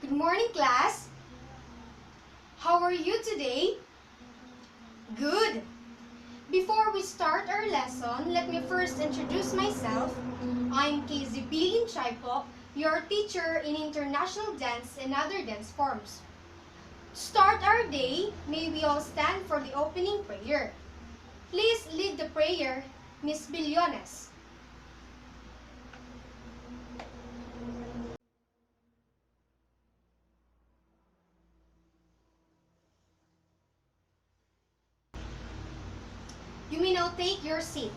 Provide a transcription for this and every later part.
Good morning, class. How are you today? Good. Before we start our lesson, let me first introduce myself. I'm KZ Bilin Chaipo, your teacher in International Dance and other dance forms. To start our day, may we all stand for the opening prayer. Please lead the prayer, Miss Billones. You may now take your seat.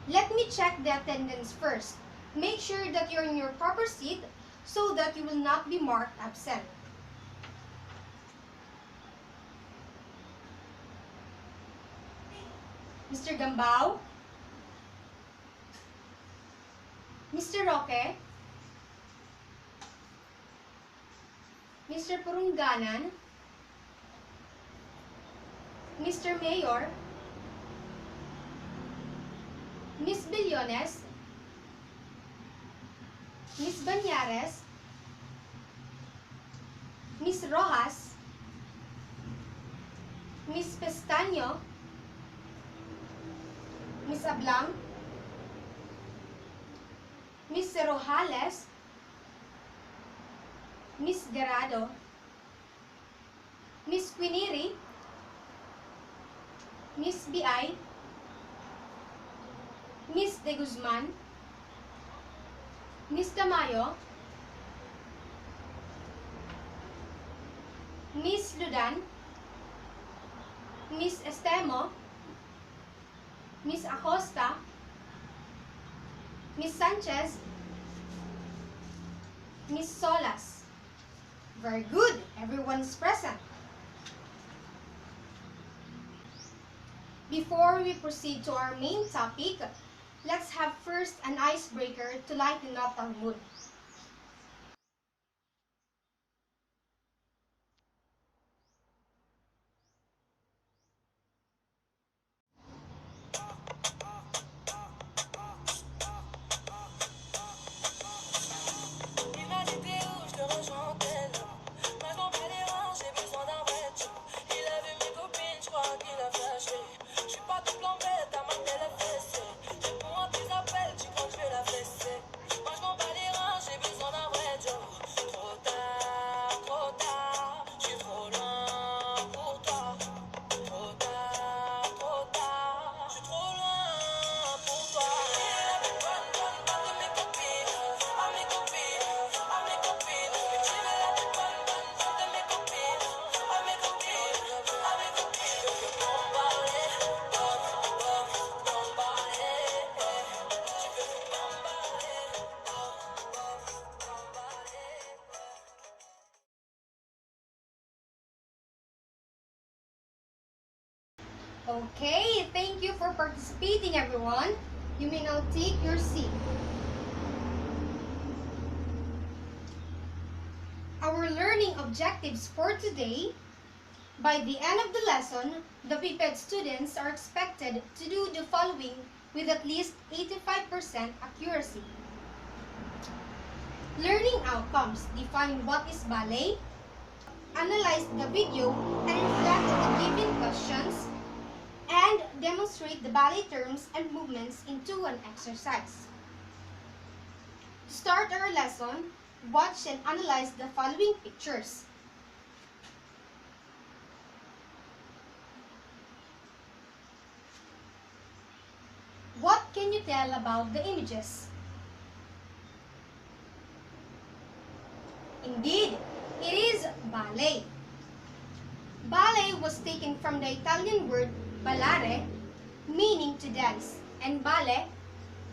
Let me check the attendance first. Make sure that you're in your proper seat so that you will not be marked absent. Mr. Gambao, Mr. Roque, Mr. Purungganan, Mr. Mayor, Miss Billones, Miss Banyares, Miss Rojas, Miss Pestaño, Miss Ablang, Miss Rojales, Miss Garado, Miss Quiniri, Miss B.I., Miss De Guzman, Miss Tamayo, Miss Ludan, Miss Estemo, Miss Acosta, Miss Sanchez, Miss Solas. Very good. Everyone's present. Before we proceed to our main topic, let's have first an icebreaker to lighten up our mood. Okay, thank you for participating, everyone. You may now take your seat. Our learning objectives for today: by the end of the lesson, the PPED students are expected to do the following with at least 85% accuracy. Learning outcomes: define what is ballet, analyze the video and reflect on the given questions, and demonstrate the ballet terms and movements into an exercise. To start our lesson, watch and analyze the following pictures. What can you tell about the images? Indeed, it is ballet. Ballet was taken from the Italian word ballare, meaning to dance, and ballet,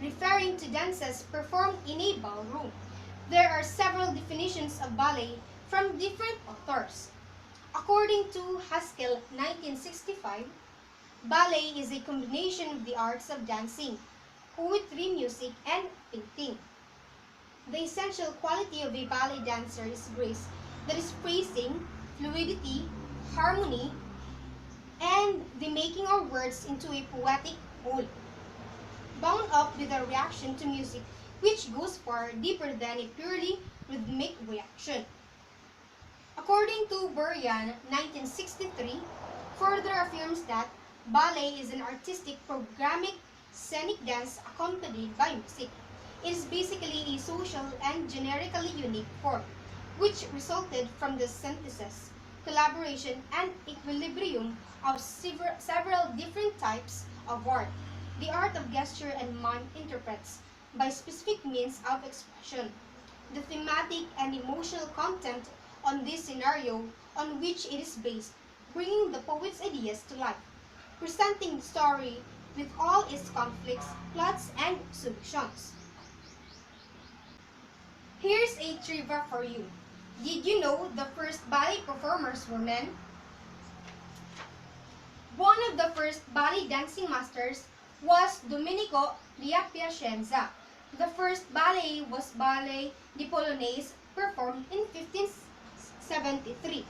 referring to dances performed in a ballroom. There are several definitions of ballet from different authors. According to Haskell, 1965, ballet is a combination of the arts of dancing, poetry, music, and painting. The essential quality of a ballet dancer is grace, that is phrasing, fluidity, harmony, and the making our words into a poetic whole, bound up with a reaction to music which goes far deeper than a purely rhythmic reaction. According to Burian, 1963, further affirms that ballet is an artistic programmatic scenic dance accompanied by music. It is basically a social and generically unique form, which resulted from the synthesis, collaboration, and equilibrium of several different types of art. The art of gesture and mime interprets by specific means of expression the thematic and emotional content on this scenario on which it is based, bringing the poet's ideas to life, presenting the story with all its conflicts, plots, and solutions. Here's a trivia for you. Did you know the first ballet performers were men? One of the first ballet dancing masters was Domenico Lia Piacenza. The first ballet was Ballet di Polonaise performed in 1573.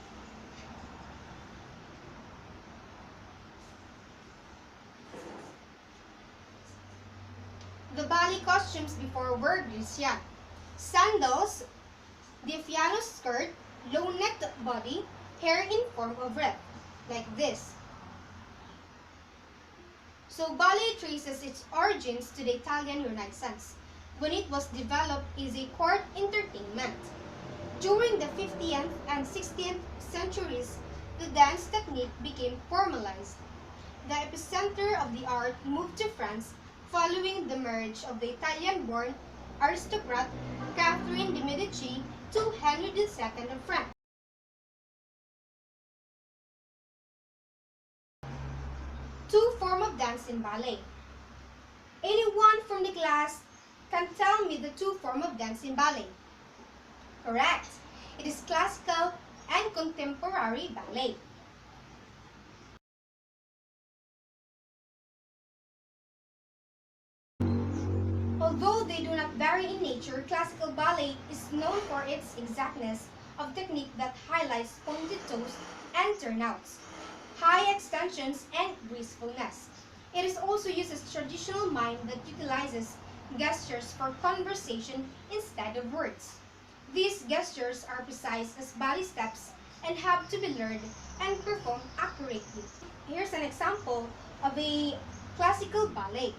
The ballet costumes before were Grecian. Sandals, diaphanous skirt, low-necked body, hair in form of wreath, like this. So ballet traces its origins to the Italian Renaissance, when it was developed as a court entertainment. During the 15th and 16th centuries, the dance technique became formalized. The epicenter of the art moved to France following the marriage of the Italian-born aristocrat Catherine de' Medici to Henry II of France. Two forms of dance in ballet. Anyone from the class can tell me the two forms of dance in ballet. Correct. It is classical and contemporary ballet. Although they do not vary in nature, classical ballet is known for its exactness of technique that highlights pointed toes and turnouts, high extensions, and gracefulness. It is also used as traditional mime that utilizes gestures for conversation instead of words. These gestures are precise as ballet steps and have to be learned and performed accurately. Here's an example of a classical ballet.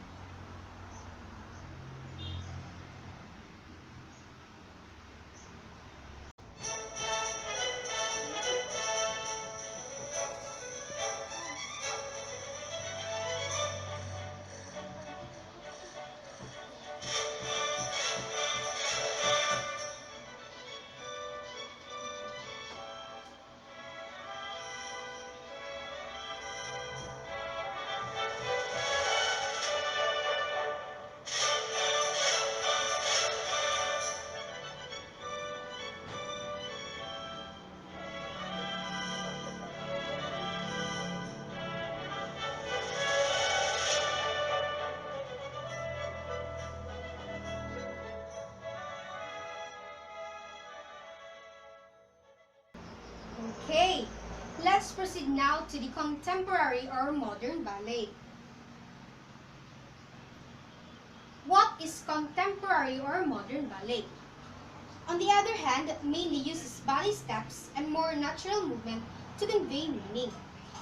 Okay, let's proceed now to the contemporary or modern ballet. What is contemporary or modern ballet? On the other hand, mainly uses ballet steps and more natural movement to convey meaning.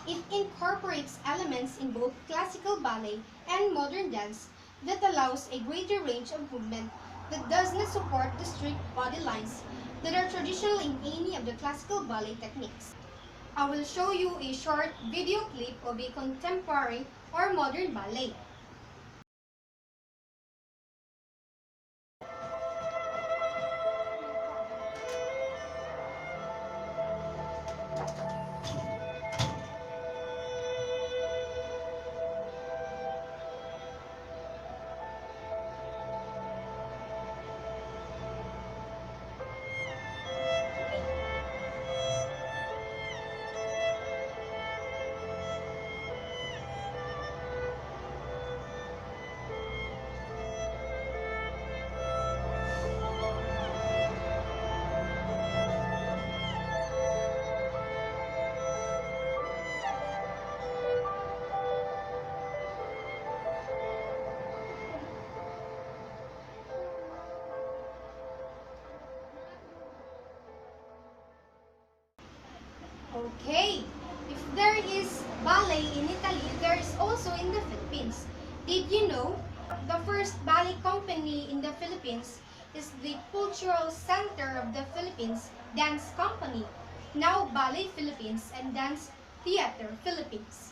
It incorporates elements in both classical ballet and modern dance that allows a greater range of movement that does not support the strict body lines that are traditional in any of the classical ballet techniques. I will show you a short video clip of a contemporary or modern ballet. Okay. If there is ballet in Italy, there is also in the Philippines. Did you know the first ballet company in the Philippines is the Cultural Center of the Philippines Dance Company, now Ballet Philippines and Dance Theater Philippines.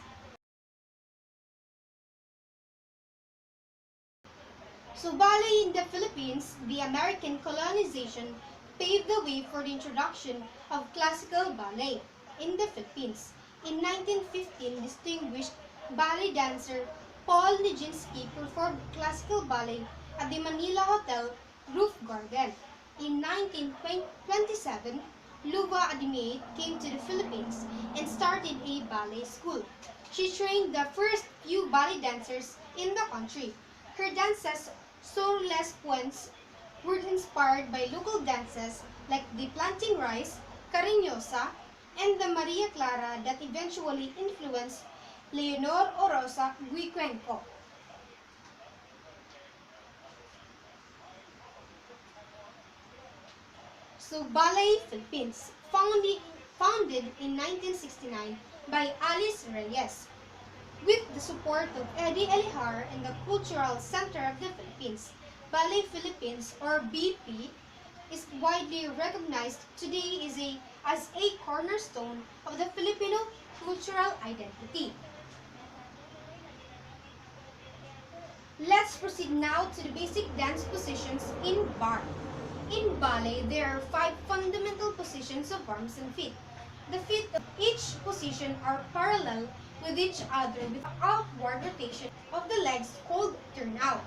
So ballet in the Philippines, the American colonization paved the way for the introduction of classical ballet in the Philippines. In 1915, distinguished ballet dancer Paul Nijinsky performed classical ballet at the Manila Hotel Roof Garden. In 1927, Luba Adimate came to the Philippines and started a ballet school. She trained the first few ballet dancers in the country. Her dances, Sur les Puentes, were inspired by local dances like the planting rice, cariñosa, and the Maria Clara that eventually influenced Leonor Orosa Guicuenco. So Ballet Philippines, founded in 1969 by Alice Reyes, with the support of Eddie Elihar and the Cultural Center of the Philippines. Ballet Philippines, or BP, is widely recognized today as a cornerstone of the Filipino cultural identity. Let's proceed now to the basic dance positions in bar. In ballet, there are 5 fundamental positions of arms and feet. The feet of each position are parallel with each other with outward rotation of the legs called turnout.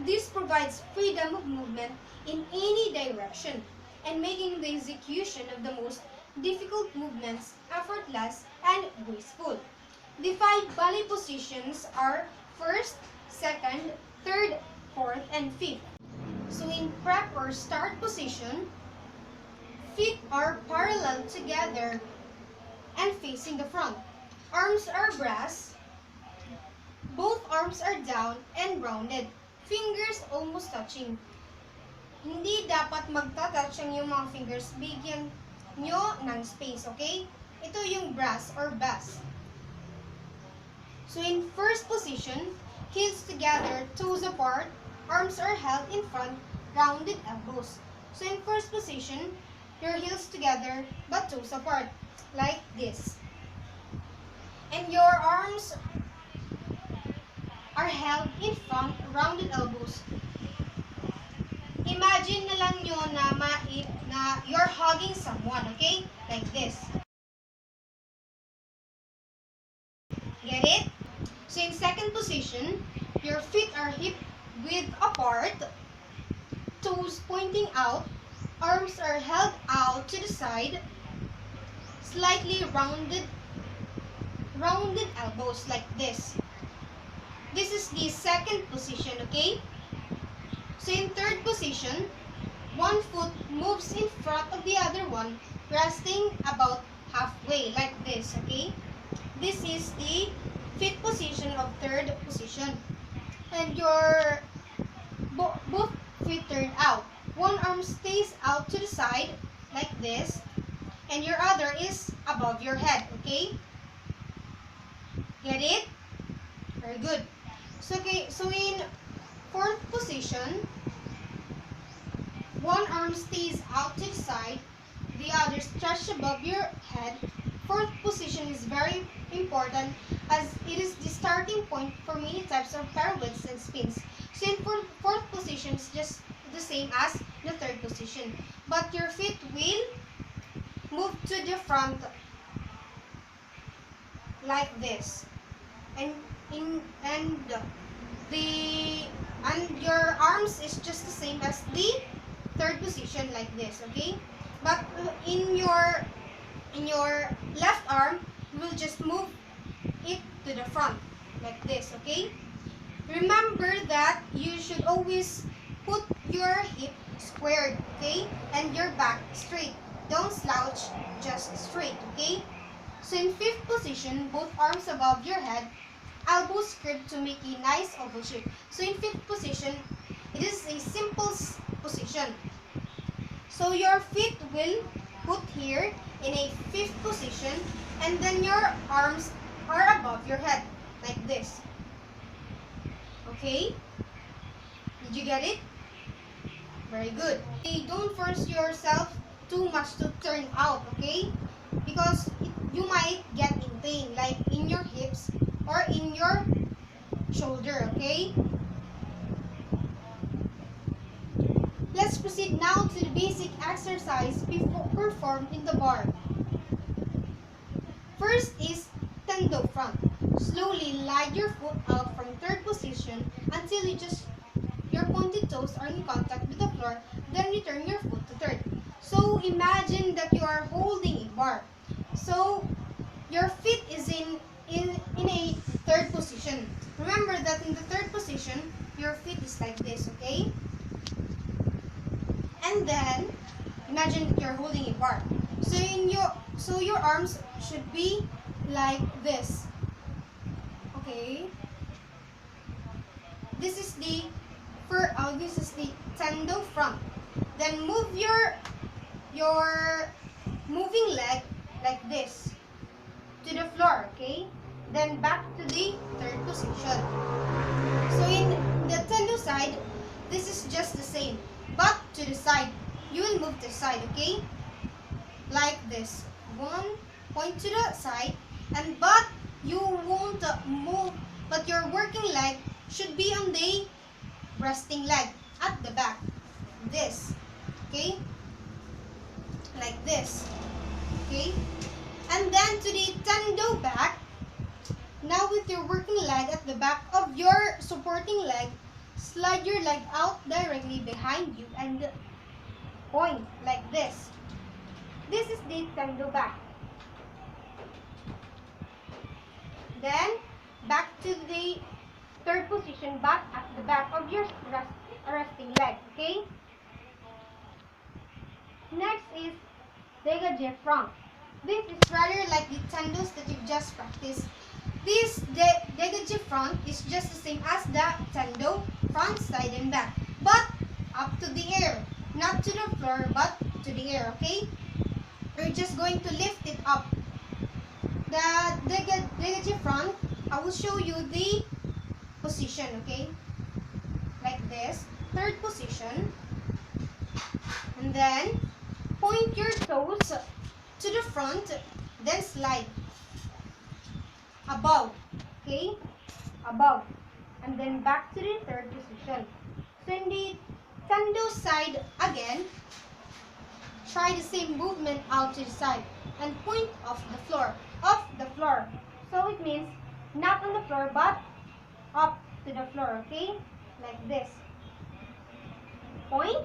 This provides freedom of movement in any direction and making the execution of the most difficult movements effortless and graceful. The 5 ballet positions are first, second, third, fourth, and fifth. So in prep or start position, feet are parallel together and facing the front. Arms are brass, both arms are down and rounded. Fingers almost touching. Hindi dapat magta-touch ang iyong mga fingers. Bigyan nyo ng space, okay? Ito yung brass or bass. So in first position, heels together, toes apart, arms are held in front, rounded elbows. So in first position, your heels together but toes apart, like this. And your arms are held in front, rounded elbows. Imagine na lang nyo na you're hugging someone, okay? Like this. Get it? So in second position, your feet are hip width apart, toes pointing out, arms are held out to the side, slightly rounded elbows like this. This is the second position, okay? So in third position, one foot moves in front of the other one, resting about halfway like this, okay? This is the fifth position of third position. And your both feet turn out. One arm stays out to the side like this, and your other is above your head, okay? Get it? Very good. So in fourth position, one arm stays out to the side, the other stretched above your head. Fourth position is very important as it is the starting point for many types of pirouettes and spins. So in fourth position is just the same as the third position, but your feet will move to the front like this, and your arms is just the same as the third position like this, okay? But in your left arm, you will just move it to the front like this, okay? Remember that you should always put your hip squared, okay? And your back straight. Don't slouch, just straight, okay? So in fifth position, both arms above your head, elbows curved to make a nice oval shape. So in fifth position, it is a simple position. So your feet will put here in a fifth position, and then your arms are above your head, like this. Okay? Did you get it? Very good. Don't force yourself too much to turn out, okay? Because you might get in pain, like in your hips or in your shoulder, okay? Let's proceed now to the basic exercise performed in the bar. First is tendo front. Slowly slide your foot out from third position until your pointed toes are in contact with the floor, then return your foot to third. So imagine that you are holding a bar. So your feet is in a third position. Remember that in the third position, your feet is like this, okay? And then imagine that you're holding a bar. So your arms should be like this. Okay? This is the tendo front. Then move your moving leg like this to the floor, okay? Then back to the third position. So in the tendo side, this is just the same, but to the side. You will move to the side, okay? Like this. One point to the side, but you won't move, but your working leg should be on the resting leg at the back. This, okay? Like this, okay? And then to the tendo back. Now with your working leg at the back of your supporting leg, slide your leg out directly behind you and point like this. This is the tendo back. Then back to the third position, back at the back of your resting leg, okay? Next is dégagé front. This is rather like the tendos that you've just practiced. This dégagé front is just the same as the tendo front, side and back, but up to the air, not to the floor, but to the air, okay? We're just going to lift it up. The dégagé front, I will show you the position, okay? Like this, third position, and then point your toes to the front, then slide above, okay? Above, and then back to the third position. So in the tendo side again, try the same movement out to the side and point off the floor. So it means not on the floor but up to the floor, okay? Like this. Point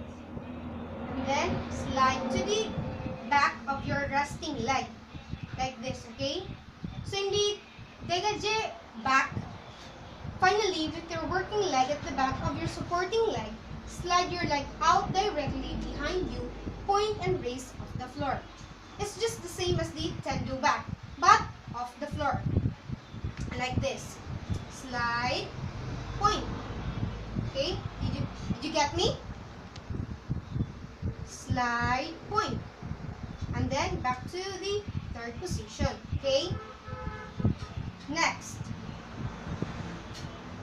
and then slide to the back of your resting leg. Like this, okay? So in the dégagé back, finally with your working leg at the back of your supporting leg, slide your leg out directly behind you, point and raise off the floor. It's just the same as the tendo back, but off the floor. Like this. Slide, point. Okay? Did you get me? Slide, point. And then back to the third position. Okay? Next.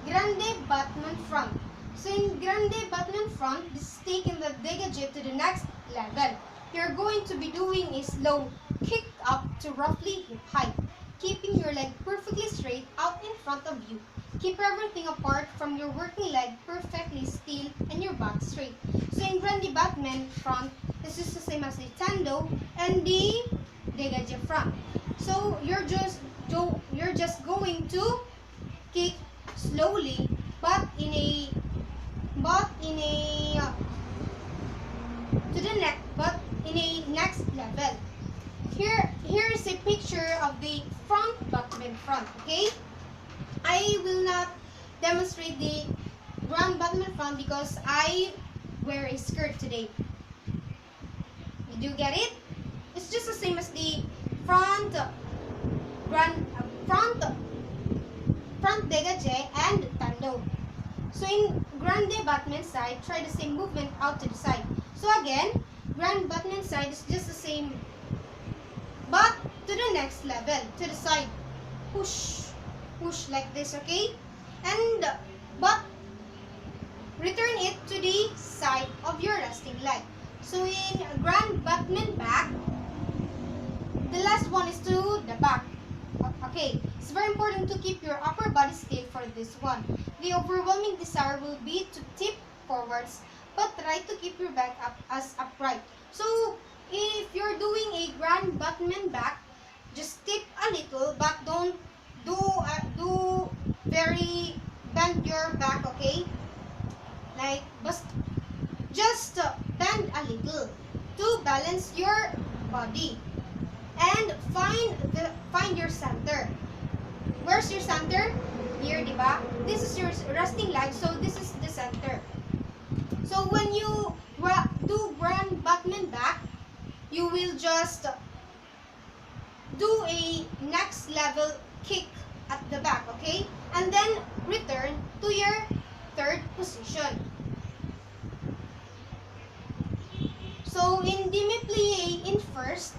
Grande battement front. So in grande battement front, this is taking the dégagé to the next level. You're going to be doing a slow kick up to roughly hip height, keeping your leg perfectly straight out in front of you. Keep everything apart from your working leg perfectly still and your back straight. So in grande battement front, this is the same as the tendo and the dégagé front. So you're just going to kick slowly, but in a next level. Here is a picture of the front battement front. Okay, I will not demonstrate the grand battement front because I wear a skirt today. Did you get it? It's just the same as the front dégagé and tendo. So in grande battement side, try the same movement out to the side. So again, grand battement side is just the same but to the next level, to the side. Push, push like this, okay? And but return it to the side of your resting leg. So in grand Batman back, the last one is to the back. Okay, it's very important to keep your upper body still for this one. The overwhelming desire will be to tip forwards, but try to keep your back up as upright. So if you're doing a grand Batman back, just tip a little, but don't do very bend your back, okay? Like just bend a little to balance your body and find your center. Where's your center? Here, diba? This is your resting leg, so this is the center. So when you do grand Batman back, you will just do a next level kick at the back, okay? And then return to your third position. So in demi-plie in first,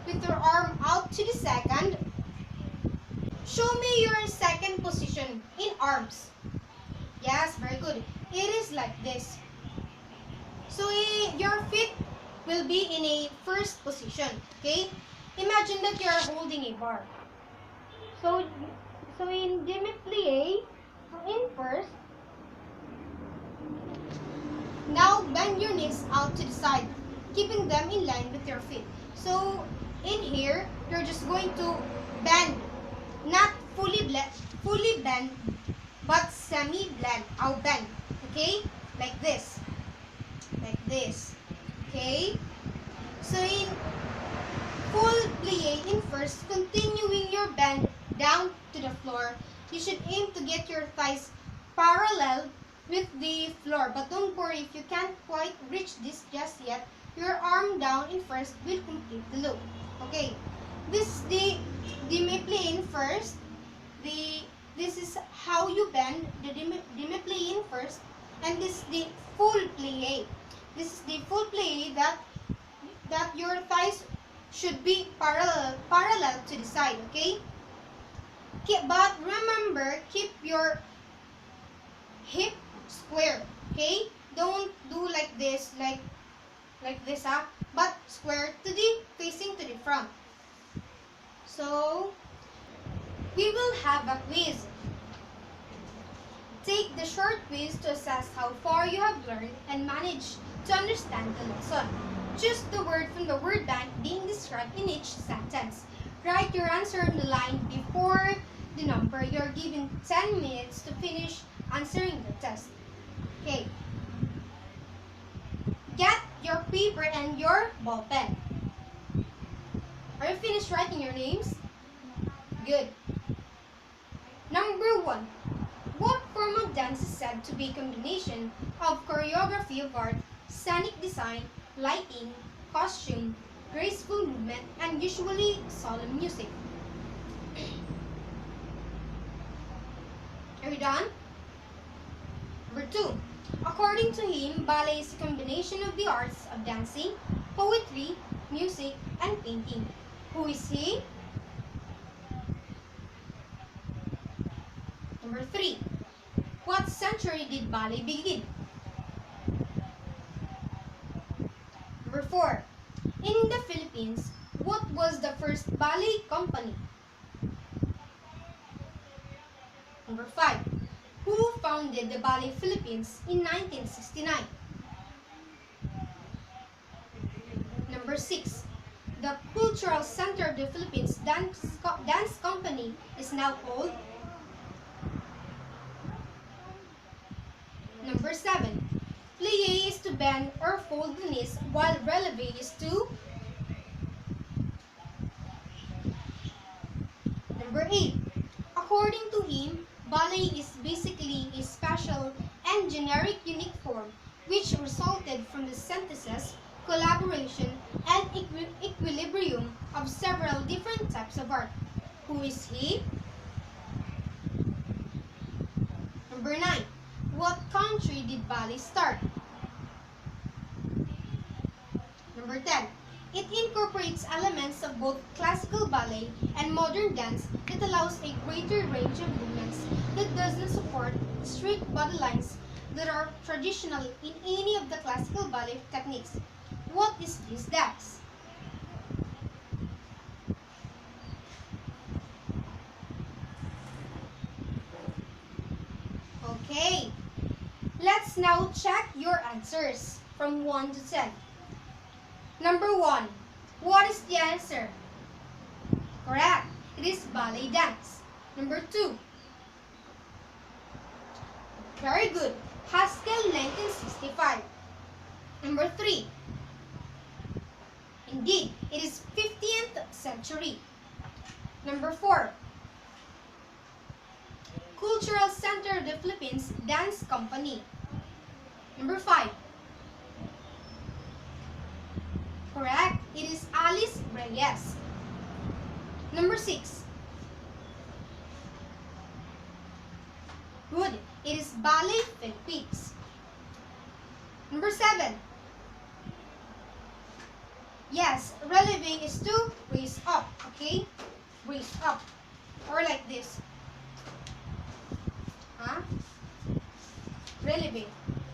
with your arm out to the second, show me your second position in arms. Yes, very good. It is like this. So your feet will be in a first position, okay? Imagine that you are holding a bar. So in demi-plie, in first, now bend your knees out to the side, keeping them in line with your feet. So in here, you're just going to bend, not fully bend, but semi-bend. I'll bend, okay? Like this, okay? So in full plie in first, continuing your bend down to the floor, you should aim to get your thighs parallel with the floor. But don't worry if you can't quite reach this just yet. Your arm down in first will complete the loop. Okay, this is the demi-plie in first. This is how you bend the demi-plie in first, and this is the full plie. This is the full plie that your thighs should be parallel to the side. Okay, but remember, keep your hip square. Okay, don't do like this, like this, but square to the facing to the front. So we will have a quiz. Take the short quiz to assess how far you have learned and managed to understand the lesson. Choose the word from the word bank being described in each sentence. Write your answer on the line before the number. You are given 10 minutes to finish answering the test. Okay. Get your paper and your ball pen. Are you finished writing your names? Good. Number 1. What form of dance is said to be a combination of choreography of art, scenic design, lighting, costume, graceful movement, and usually solemn music? Are you done? Number 2. According to him, ballet is a combination of the arts of dancing, poetry, music, and painting. Who is he? Number 3. What century did ballet begin? Number 4. In the Philippines, what was the first ballet company? Number 5. Who founded the Ballet Philippines in 1969? Number 6. The Cultural Center of the Philippines Dance Company is now called? Number 7. Plie is to bend or fold the knees, while releve is to? Number 8. According to him, ballet is basically a special and generic unique form which resulted from the synthesis, collaboration, and equilibrium of several different types of art. Who is he? Number 9. What country did ballet start? Number 10. It incorporates elements of both classical ballet and modern dance that allows a greater range of movements that doesn't support strict body lines that are traditional in any of the classical ballet techniques. What is this dance? Okay, let's now check your answers from 1 to 10. Number 1, what is the answer? Correct, it is ballet dance. Number 2, very good, Haskell 1965. Number 3, indeed, it is 15th century. Number 4, Cultural Center of the Philippines Dance Company. Number 5, correct, it is Alice Reyes. Number 6, good, it is Ballet Philippines. Number 7, yes, releving is to raise up, okay? Raise up, or like this. Huh? Releve.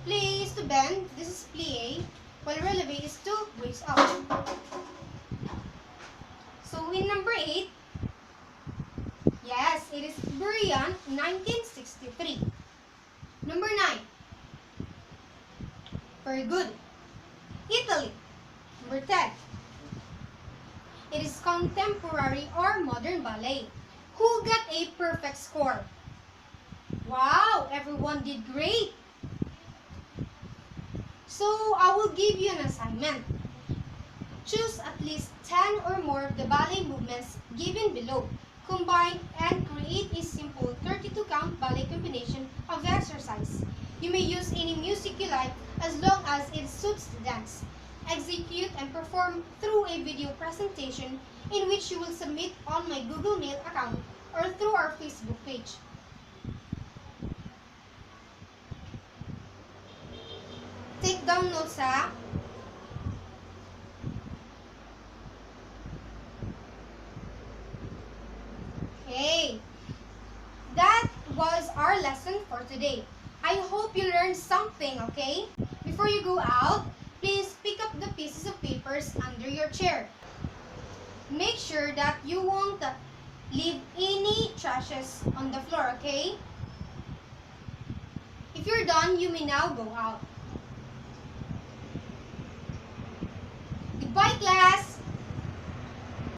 Plie is to bend, this is plie, while releve is to raise up. So in number 8, yes, it is Brian 1963. Number 9, very good, Italy. Number 10, it is contemporary or modern ballet. Who got a perfect score? Wow, everyone did great. So I will give you an assignment. Choose at least 10 or more of the ballet movements given below. Combine and create a simple 32 count ballet combination of exercise. You may use any music you like as long as it suits the dance. Execute and perform through a video presentation in which you will submit on my Google Mail account or through our Facebook page. Take down notes, ha? Okay, that was our lesson for today. I hope you learned something, okay? Before you go out, please pick up the pieces of papers under your chair. Make sure that you won't leave any trashes on the floor, okay? If you're done, you may now go out. Goodbye, class!